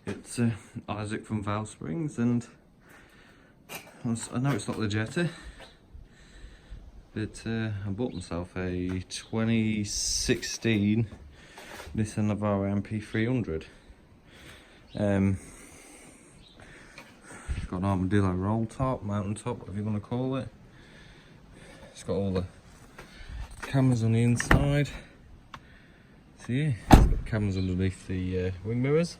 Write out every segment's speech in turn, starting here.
It's Isaac from Val Springs, and I know it's not the Jetta, but I bought myself a 2016 Nissan Navara NP300. It's got an armadillo roll top, mountain top, whatever you want to call it. It's got all the cameras on the inside. So yeah, it's got cameras underneath the wing mirrors.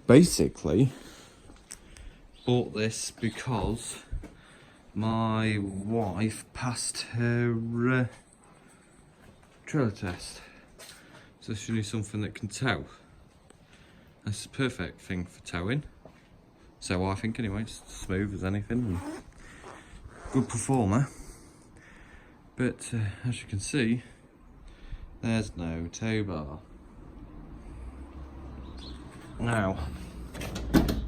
Basically, bought this because my wife passed her trailer test, so she needs something that can tow. It's a perfect thing for towing, so I think anyway. It's smooth as anything and good performer, but as you can see, there's no tow bar. Now,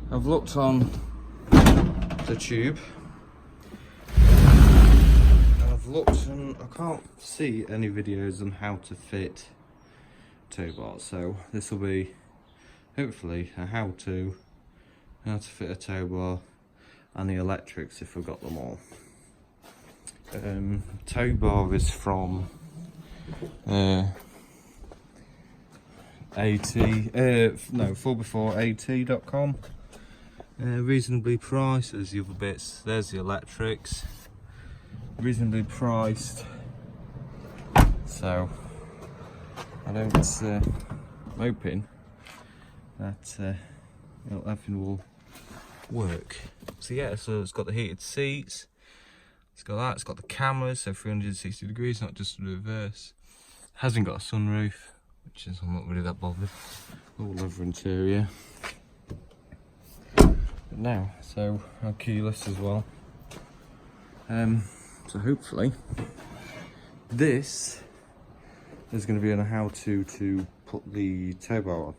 I've looked on the tube, I've looked and I can't see any videos on how to fit tow bars, so this will be hopefully a how to fit a tow bar and the electrics if we've got them all. Tow bar is from fullbeforeat.com. Reasonably priced. There's the other bits, there's the electrics, reasonably priced, so I don't I'm hoping that everything will work. So yeah, so it's got the heated seats, it's got that, it's got the cameras, so 360 degrees, not just the reverse. Hasn't got a sunroof, which is, I'm not really that bothered. All leather interior. But now, so our keyless as well. So hopefully this is going to be on a how to put the tow bar on.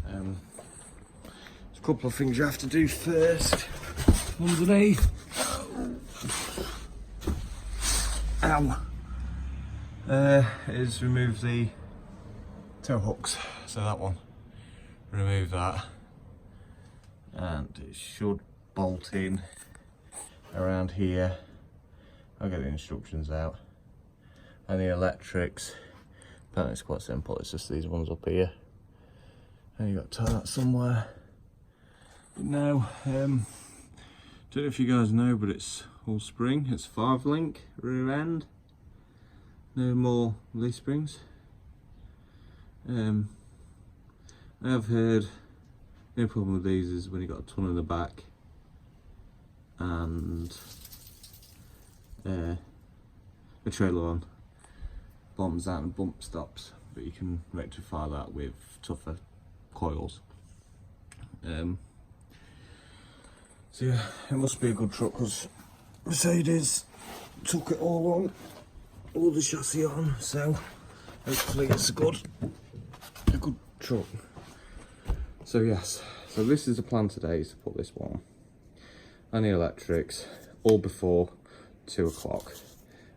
There's a couple of things you have to do first. Underneath. Ow. Is remove the tow hooks. So that one, remove that, and it should bolt in around here. I'll get the instructions out. And the electrics, apparently it's quite simple, it's just these ones up here. And you've got to tie that somewhere. But now, don't know if you guys know, but it's all spring, it's 5-link rear end. No more leaf springs. I have heard the only problem with these is when you've got a ton in the back and the trailer on bombs out and bump stops, but you can rectify that with tougher coils. So yeah, it must be a good truck because Mercedes took it all on, all the chassis on, so hopefully it's a good truck. So yes, so this is the plan today, is to put this one and the electrics all before 2 o'clock,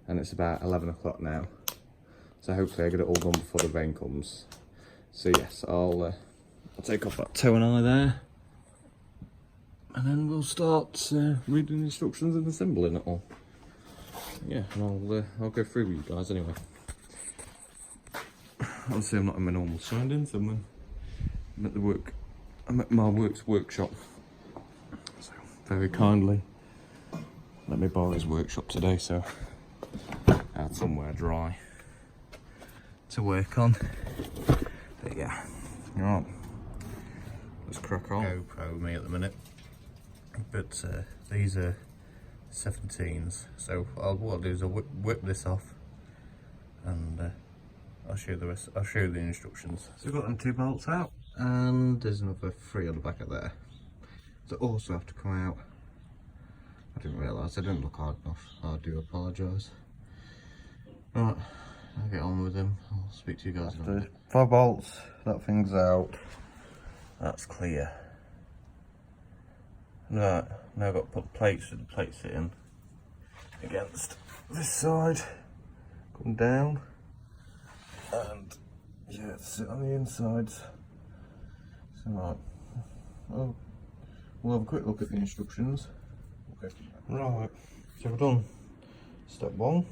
and it's about 11 o'clock now, so hopefully I get it all done before the rain comes. So yes, I'll take off that tow and eye there, and then we'll start reading the instructions and assembling it all. Yeah, and I'll go through with you guys anyway. Obviously I'm not in my normal surroundings, I'm at the work, I'm at my workshop. So very kindly let me borrow his workshop today, so I had somewhere dry to work on. But yeah, right, let's crack on. GoPro with me at the minute, but these are 17s, so what I'll do is I'll whip this off and I'll show you the rest. I'll show you the instructions. So we've got them 2 bolts out, and there's another 3 on the back of there. So also have to come out. I didn't realise, I didn't look hard enough. I do apologise. Right, I'll get on with them. I'll speak to you guys in a minute. 5 bolts, that thing's out. That's clear. Right, now I've got to put plates with the plate sitting against this side. Come down. And Yeah, sit on the insides. So right, well, we'll have a quick look at the instructions. Okay. Right, so we've done step 1,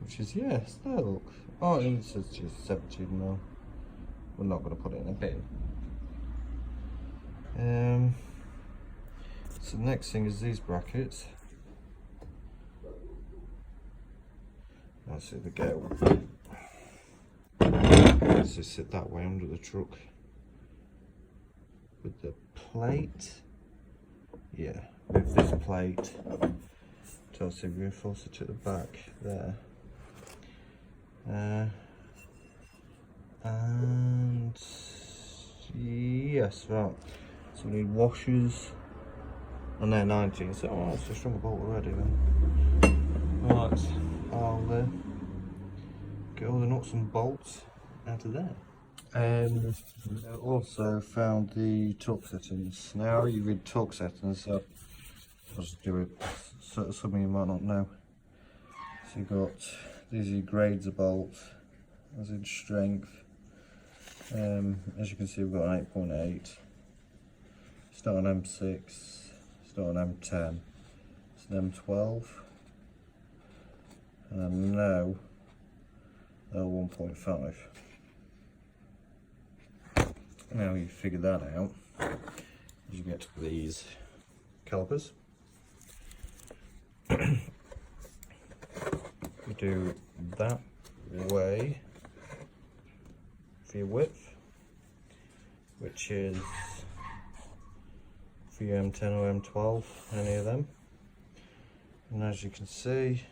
which is, yes, there, look. Oh, it says just 17 mil. We're not going to put it in a bin. So the next thing is these brackets. That's it, they go. So sit that way under the truck. With the plate. Yeah, with this plate. To also reinforce it to the back there. And yes, right. So we need washers, and they're 19. So oh, it's a stronger bolt already then. Right, I'll get all the nuts and bolts out of there. I also found the torque settings. Now you read torque settings, so I'll just do it. So some of you might not know. So you've got these are your grades of bolts, as in strength. As you can see, we've got an 8.8. Start on M6, start on M10, it's an M12, and now L1.5. Now you figure that out, as you get to these calipers. You do that way for your width, which is for your M10 or M12, any of them. And as you can see,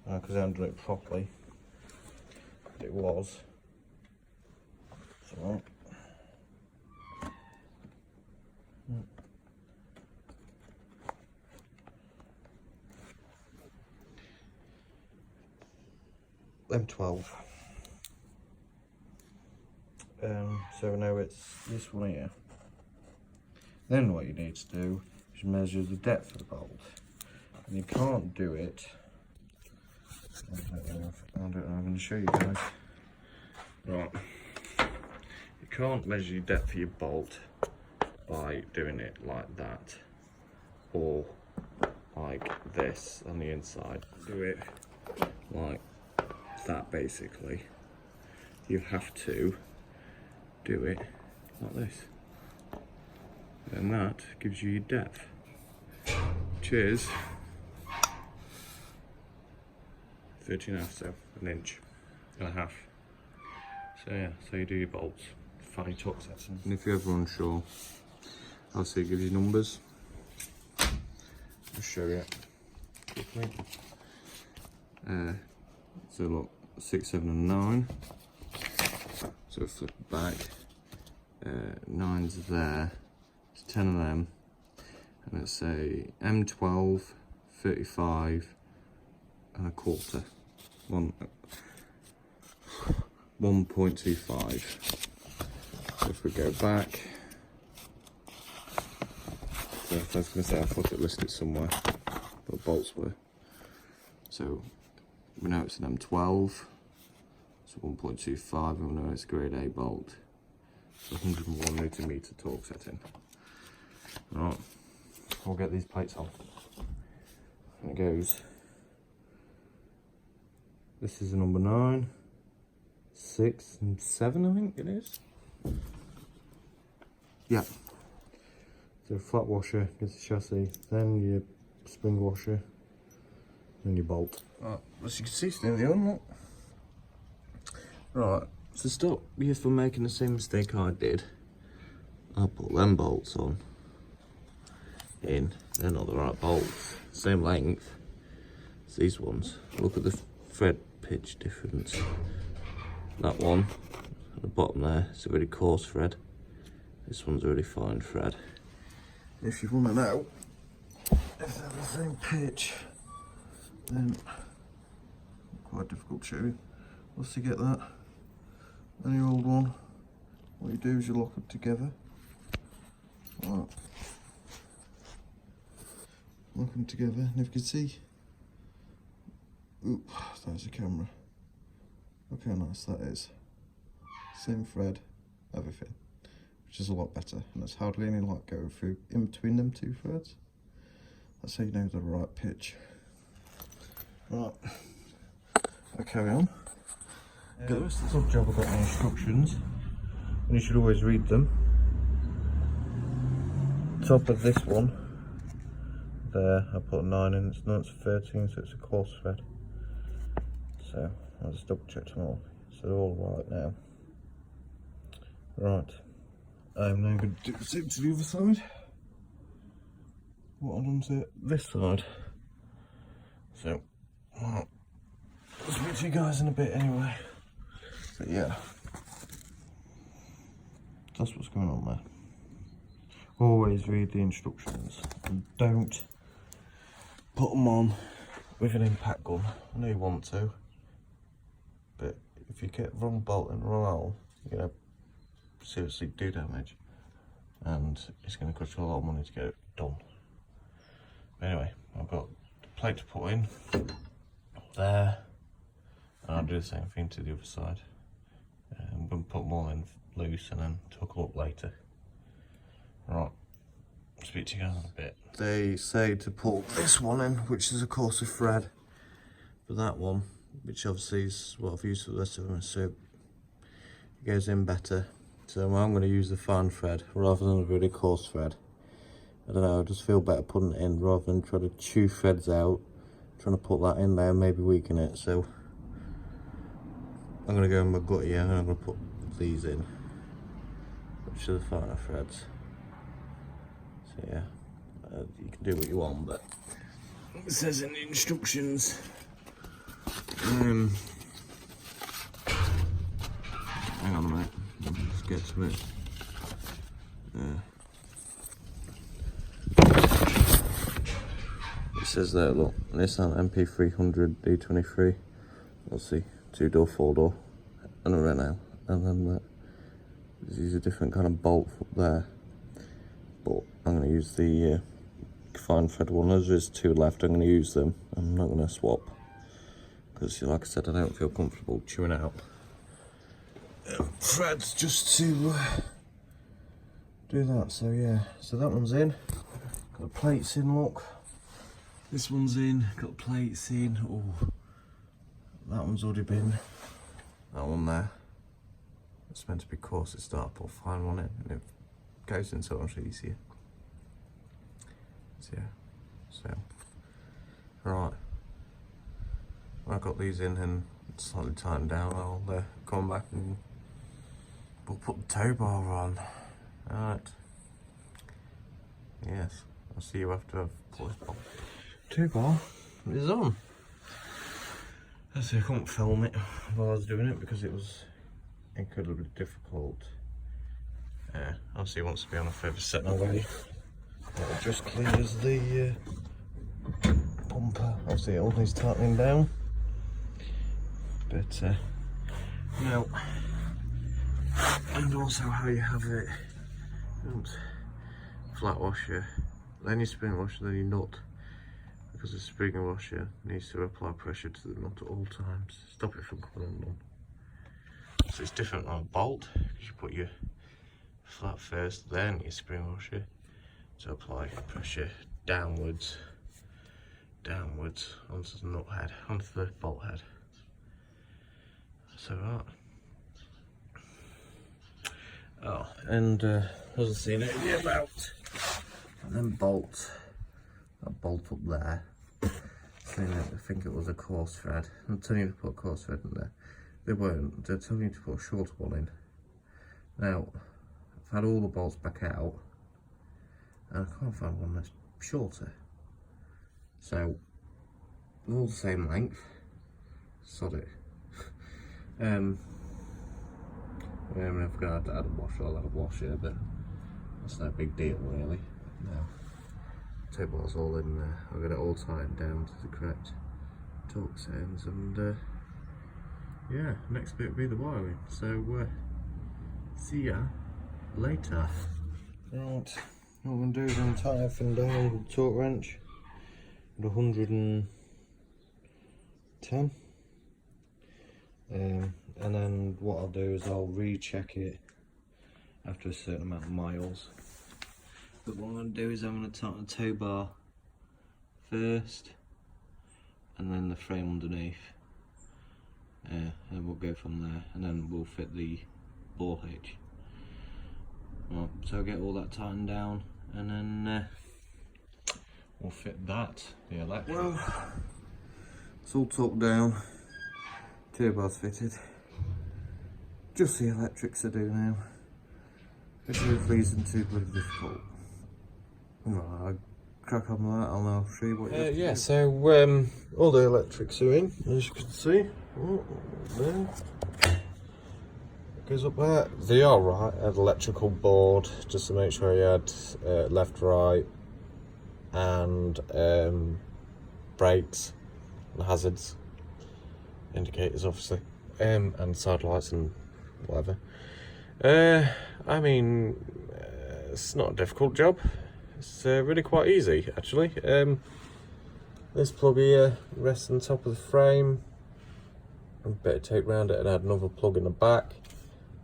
because I haven't done it properly, but it was. So, M12. So now it's this one here. Then what you need to do is measure the depth of the bolt. And you can't do it. I'm going to show you guys. Right. You can't measure your depth of your bolt by doing it like that. Or like this on the inside. Do it like that basically. You have to do it like this. And that gives you your depth, which is 13.5, so an inch and a half. So yeah, so you do your bolts, find your torque settings. And if you're ever unsure, obviously it gives you numbers. I'll show you quickly. So look, 6, 7 and 9. So flip it back, 9's there. 10 of them, and let's say M12, 35 and a quarter, 1.25. So if we go back, so I was going to say I thought it listed somewhere, but bolts were. So we know it's an M12, so 1.25, and we know it's a grade A bolt, so 101 Newton meter torque setting. Right, we'll get these plates on. And it goes. This is a number 9, 6 and 7 I think it is. Yeah. So flat washer gets the chassis, then your spring washer, then your bolt. Right, as you can see, it's nearly on, look. Right, so stop you from making the same mistake I did. I'll put them bolts on. In, they're not the right bolts, same length as these ones. Look at the thread pitch difference. That one at the bottom there is a really coarse thread, this one's a really fine thread. If you want to know if they're the same pitch, then quite difficult to show you. Once you get that and your old one, what you do is you lock them together. Right. Lock them together, and if you can see, oop, there's the camera. Look how nice that is. Same thread, everything, which is a lot better, and there's hardly any light going through in between them two threads. That's how you know the right pitch. Right, I'll carry on. Get the rest of the job. I've got my instructions, and you should always read them. Top of this one, there, I put 9 in, it's not 13, so it's a coarse thread. So, I'll just double check them all. So they're all right now. Right, I'm now going to do the same to the other side. What I've done to this side. So, well, I'll speak to you guys in a bit anyway. But yeah, that's what's going on there. Always read the instructions and don't put them on with an impact gun. I know you want to, but if you get wrong bolt and wrong hole, you're going to seriously do damage, and it's going to cost you a lot of money to get it done. But anyway, I've got the plate to put in there, and I'll do the same thing to the other side. I'm going to put them all in loose and then tuck up later. Right, speak to you guys in a bit. They say to put this one in, which is a coarser thread, but that one, which obviously is what I've used for the rest of them, so it goes in better. So I'm going to use the fine thread rather than a really coarse thread. I don't know, I just feel better putting it in rather than trying to chew threads out, trying to put that in there, maybe weaken it. So I'm going to go in my gut here, and I'm going to put these in, which are the finer threads. So yeah, you can do what you want, but it says in the instructions. Hang on a minute, let's get to it. It says there, look, Nissan NP300 D23. Let's see, 2-door, 4-door, and a Renault, and then that. There's a different kind of bolt up there. But I'm going to use the fine thread one. As there's 2 left, I'm going to use them. I'm not going to swap, because like I said, I don't feel comfortable chewing out threads just to do that. So yeah, so that one's in. Got the plates in, look. This one's in, got plates in. Oh, that one's already been. That one there. It's meant to be coarse to start, but fine on it, and it goes in so much easier. So yeah, so right, when I got these in and slightly tightened down, I'll come back and we'll put the tow bar on. Alright, yes, I'll see you after I've put this bolt. Tow bar is on. I couldn't film it while I was doing it because it was incredibly difficult. Obviously, it wants to be on a further setting already. It just clears the bumper. Obviously, it all needs tightening down. But no, and also how you have it. Oops. Flat washer, then your spring washer, then your nut. Because the spring washer needs to apply pressure to the nut at all times, stop it from coming undone. So it's different on a bolt, because you put your flat first, then your spring washer to apply pressure downwards onto the nut head, onto the bolt head. So right. Oh, and as I seen it about, and then bolt, that bolt up there. I think it was a coarse thread. I'm telling you to put a coarse thread in there. They weren't. They're telling you to put a shorter one in. Now, I've had all the bolts back out, and I can't find one that's shorter. So, they're all the same length. Sod it. I mean, if I had to add a washer, I'll add a washer, but that's no big deal really. No. Tow bar's all in there. I've got it all tightened down to the correct torque settings, and yeah, next bit will be the wiring. So see ya later. Right, what I'm going to do is I'm going to tighten everything down with a torque wrench at 110. and then what I'll do is I'll recheck it after a certain amount of miles. But what I'm going to do is I'm going to tighten the tow bar first, and then the frame underneath, and we'll go from there, and then we'll fit the bore hitch. Right, so I'll get all that tightened down, and then we'll fit that, the electric. Well, it's all tucked down, tow bar's fitted, just the electrics to do now, which hopefully isn't too bloody difficult. Right, I'll crack on with that and I'll show you what you have to do. So all the electrics are in, as you can see. Oh, there. Goes up there. They are right, I had electrical board just to make sure you had left, right, and brakes and hazards, indicators obviously, and side lights and whatever. I mean, it's not a difficult job. It's really quite easy actually. This plug here rests on top of the frame. A bit of tape around it and add another plug in the back.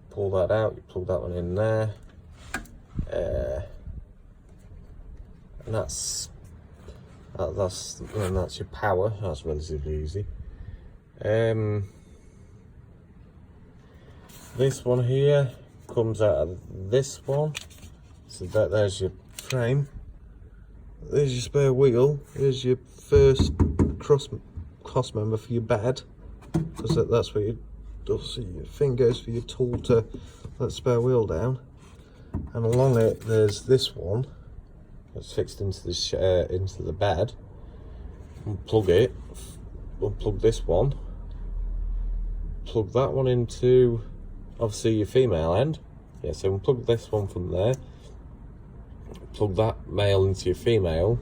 Pull that out, you plug that one in there. And that's your power. That's relatively easy. This one here comes out of this one. So there's your frame. There's your spare wheel. Here's your first cross member for your bed, because that's where your thing goes for your tool to let the spare wheel down. And along it, there's this one that's fixed into the bed. Unplug it. Unplug this one. Plug that one into obviously your female end. Yeah, so unplug this one from there. Plug that male into your female,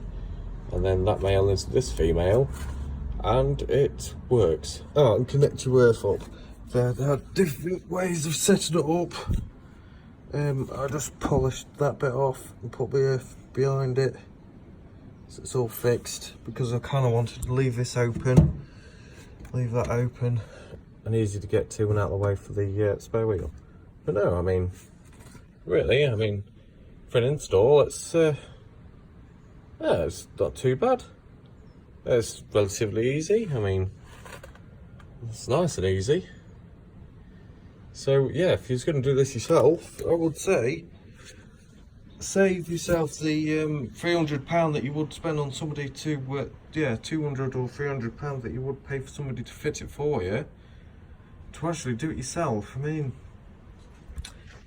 and then that male into this female, and it works. Oh, and connect your earth up. There are different ways of setting it up. I just polished that bit off and put the earth behind it, so it's all fixed, because I kind of wanted to leave this open, leave that open, and easy to get to and out of the way for the spare wheel. But no, I mean, really, I mean, for an install, it's not too bad. It's relatively easy. I mean, it's nice and easy. So yeah, if you're going to do this yourself, I would say save yourself the £300 that you would spend on somebody to £200 or £300 that you would pay for somebody to fit it for you, to actually do it yourself. I mean,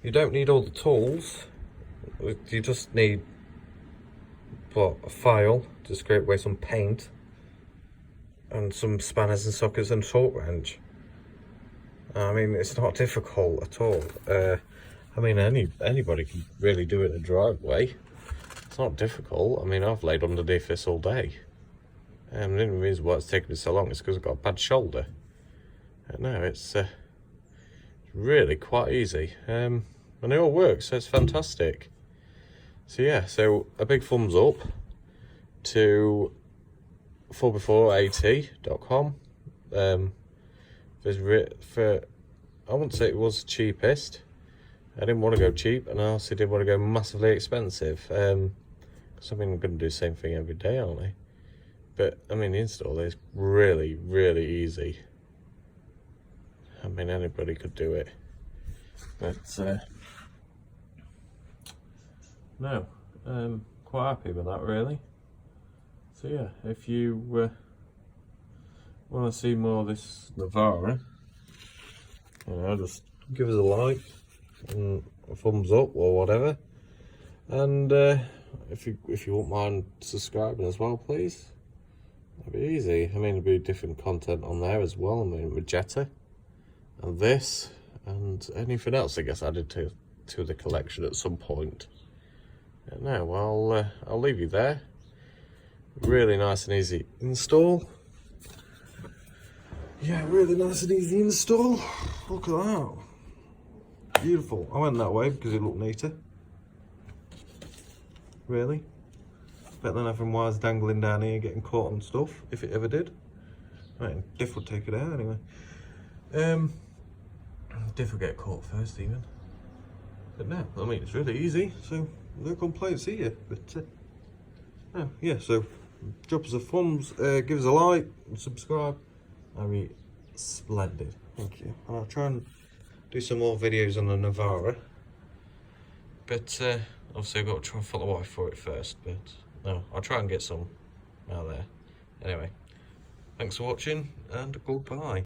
you don't need all the tools. You just need a file to scrape away some paint, and some spanners and sockets and torque wrench. I mean, it's not difficult at all. I mean, anybody can really do it in a driveway. It's not difficult. I mean, I've laid underneath this all day. And the only reason why it's taken me so long is because I've got a bad shoulder. No, it's really quite easy. And it all works, so it's fantastic. So yeah, so a big thumbs up to 4x4at.com. I wouldn't say it was the cheapest. I didn't want to go cheap, and I also didn't want to go massively expensive. Because I mean, I'm going to do the same thing every day, aren't I? But I mean, the install is really, really easy. I mean, anybody could do it. But no, quite happy with that, really. So yeah, if you want to see more of this Navara, just give us a like and a thumbs up or whatever, and if you won't mind subscribing as well, please. That'd be easy. I mean, there'll be different content on there as well. I mean, Magetta and this and anything else I guess added to the collection at some point. No, well, I'll leave you there. Really nice and easy install. Yeah, really nice and easy install. Look at that. Beautiful. I went that way because it looked neater. Really. Better than having wires dangling down here getting caught on stuff, if it ever did. Right, Diff would take it out anyway. Did forget caught first even. But no, I mean, it's really easy, so no complaints here. But no, yeah, so drop us a thumbs, give us a like, and subscribe. That'd be splendid. Thank you. And I'll try and do some more videos on the Navara. But obviously I've got to try and follow the wife for it first. But no, I'll try and get some out there. Anyway, thanks for watching and goodbye.